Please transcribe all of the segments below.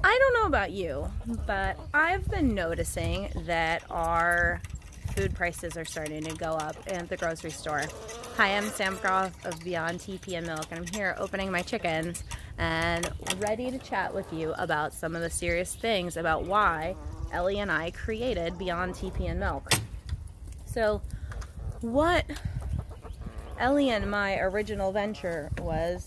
I don't know about you, but I've been noticing that our food prices are starting to go up at the grocery store. Hi, I'm Sam Groff of Beyond TP and Milk, and I'm here opening my chickens and ready to chat with you about some of the serious things about why Ellie and I created Beyond TP and Milk. So what Ellie and my original venture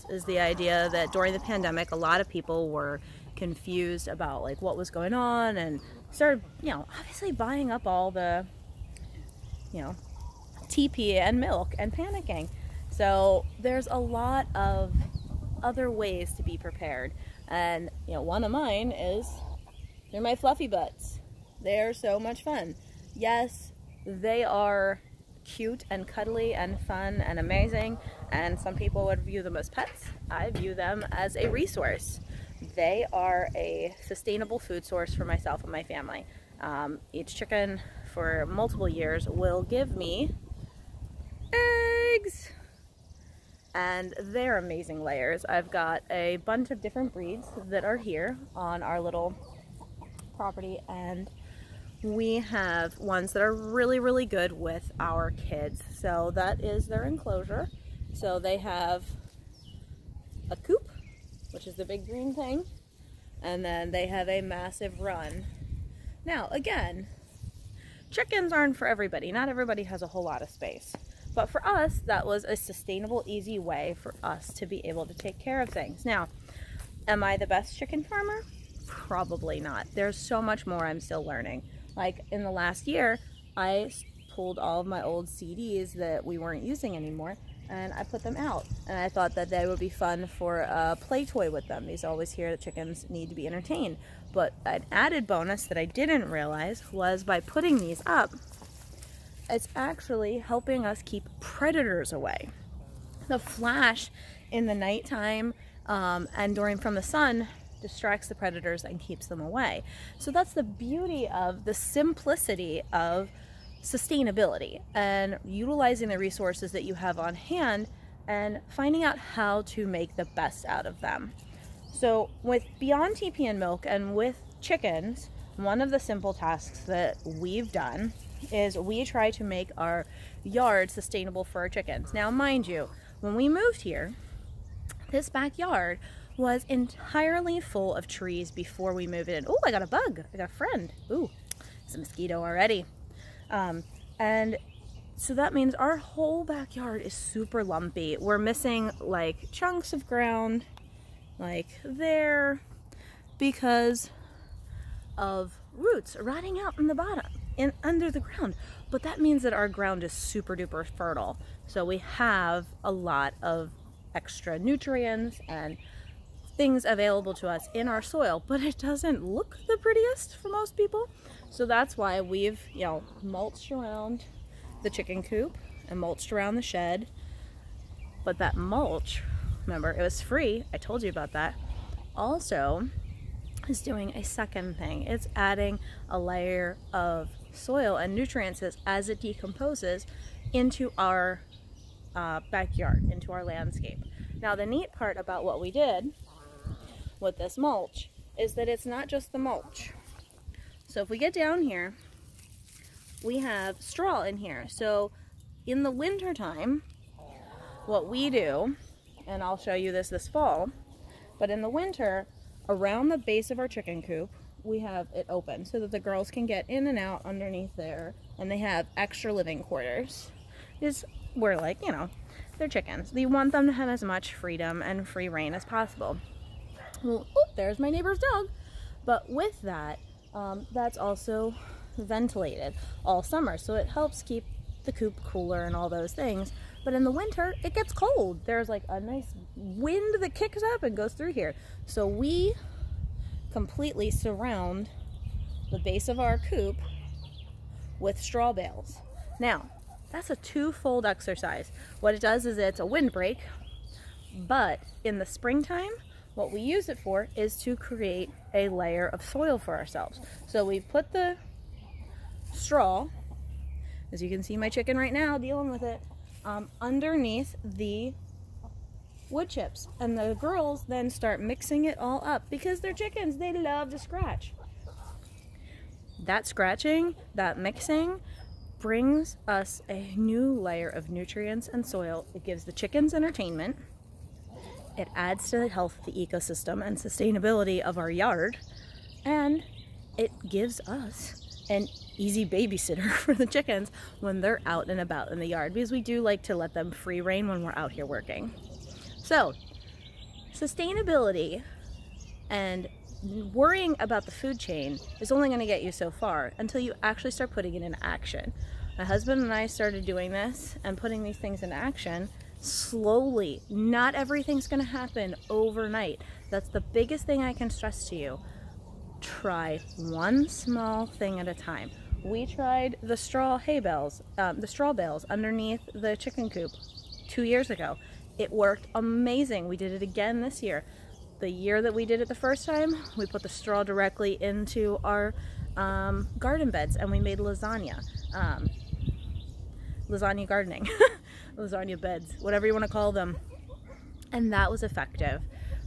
is the idea that during the pandemic, a lot of people were confused about like what was going on and started, obviously buying up all the, TP and milk and panicking. So there's a lot of other ways to be prepared. And, one of mine is they're my fluffy butts. They're so much fun. Yes, they are cute and cuddly and fun and amazing, and some people would view them as pets. I view them as a resource. They are a sustainable food source for myself and my family. Each chicken for multiple years will give me eggs, and they're amazing layers. I've got a bunch of different breeds that are here on our little property, and we have ones that are really, really good with our kids. So that is their enclosure. So they have a coop, which is the big green thing, and then they have a massive run. Now, again, chickens aren't for everybody. Not everybody has a whole lot of space. But for us, that was a sustainable, easy way for us to be able to take care of things. Now, am I the best chicken farmer? Probably not. There's so much more I'm still learning. Like in the last year, I pulled all of my old CDs that we weren't using anymore, and I put them out. And I thought that they would be fun for a play toy with them. These always hear that chickens need to be entertained. But an added bonus that I didn't realize was by putting these up, it's actually helping us keep predators away. The flash in the nighttime and from the sun distracts the predators and keeps them away. So that's the beauty of the simplicity of sustainability and utilizing the resources that you have on hand and finding out how to make the best out of them. So with Beyond TP and Milk and with chickens, one of the simple tasks that we've done is we try to make our yard sustainable for our chickens. Now, mind you, when we moved here, this backyard was entirely full of trees before we moved in. Oh, I got a bug. I got a friend. Ooh, it's a mosquito already. And so that means our whole backyard is super lumpy. We're missing like chunks of ground like there because of roots rotting out in the bottom under the ground. But that means that our ground is super duper fertile. So we have a lot of extra nutrients and things available to us in our soil, but it doesn't look the prettiest for most people. So that's why we've, mulched around the chicken coop and mulched around the shed. But that mulch, remember, it was free. I told you about that. Also is doing a second thing. It's adding a layer of soil and nutrients as it decomposes into our backyard, into our landscape. Now, the neat part about what we did with this mulch is that it's not just the mulch. So if we get down here, we have straw in here. So in the winter time, what we do, and I'll show you this fall, but in the winter, around the base of our chicken coop, we have it open so that the girls can get in and out underneath there, and they have extra living quarters. We're like, they're chickens. We want them to have as much freedom and free reign as possible. Well, there's my neighbor's dog. But with that, that's also ventilated all summer, so it helps keep the coop cooler and all those things. But in the winter, it gets cold. There's like a nice wind that kicks up and goes through here. So we completely surround the base of our coop with straw bales. Now, that's a twofold exercise. What it does is it's a windbreak, but in the springtime, what we use it for is to create a layer of soil for ourselves. So we put the straw, as you can see my chicken right now dealing with it, underneath the wood chips. And the girls then start mixing it all up because they're chickens. They love to scratch. That scratching, that mixing, brings us a new layer of nutrients and soil. It gives the chickens entertainment. It adds to the health of the ecosystem and sustainability of our yard. And it gives us an easy babysitter for the chickens when they're out and about in the yard, because we do like to let them free rein when we're out here working. So, sustainability and worrying about the food chain is only going to get you so far until you actually start putting it into action. My husband and I started doing this and putting these things into action slowly. Not everything's going to happen overnight. That's the biggest thing I can stress to you. Try one small thing at a time. We tried the straw hay bales, the straw bales underneath the chicken coop 2 years ago. It worked amazing. We did it again this year. The year that we did it the first time, we put the straw directly into our garden beds and we made lasagna. Lasagna gardening. Lasagna beds, whatever you want to call them. And that was effective.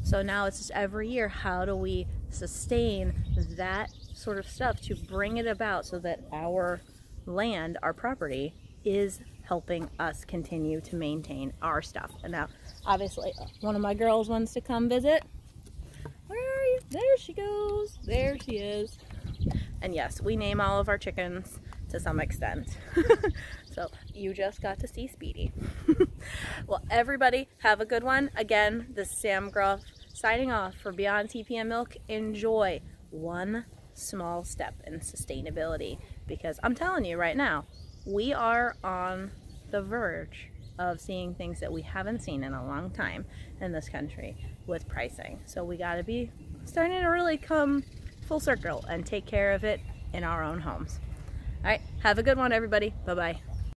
So now it's just every year, how do we sustain that sort of stuff to bring it about so that our land, our property, is helping us continue to maintain our stuff. And now, obviously, one of my girls wants to come visit. Where are you? There she goes. There she is. And yes, we name all of our chickens to some extent. So you just got to see Speedy. Well, everybody have a good one. Again, this is Sam Groff signing off for Beyond TPM Milk. Enjoy one small step in sustainability, because I'm telling you right now, we are on the verge of seeing things that we haven't seen in a long time in this country with pricing. So we got to be starting to really come full circle and take care of it in our own homes. All right, have a good one, everybody. Bye-bye.